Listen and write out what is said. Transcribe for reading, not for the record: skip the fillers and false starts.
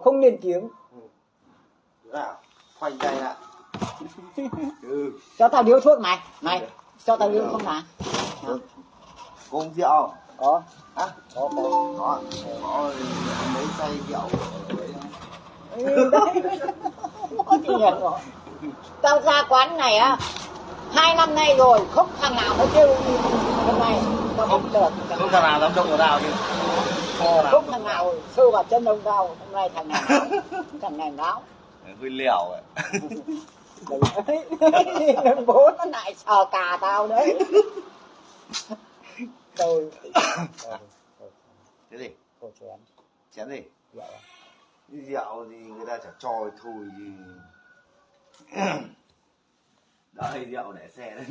không lên tiếng. Nào, khoanh tay lại. Cho tao điếu thuốc mày. Mày, cho tao điếu không nào. Có uống rượu? Có. Hả? Có. Có mấy chai rượu ở đấy Có gì nhận rồi. Tao ra quán này á 2 năm nay rồi, không thằng nào nó kêu hôm nay tao không được. Không thằng nào dám động vào tao chứ. Không thằng nào sơ vào chân ông tao. Hôm nay thằng này náo. Thằng này náo. Hơi liều ấy. Bố nó lại sờ cà tao đấy. Rồi. Cái gì? Chén. Chén gì? Rượu. Rượu thì người ta chả cho thôi gì. Đây rượu để xe đấy.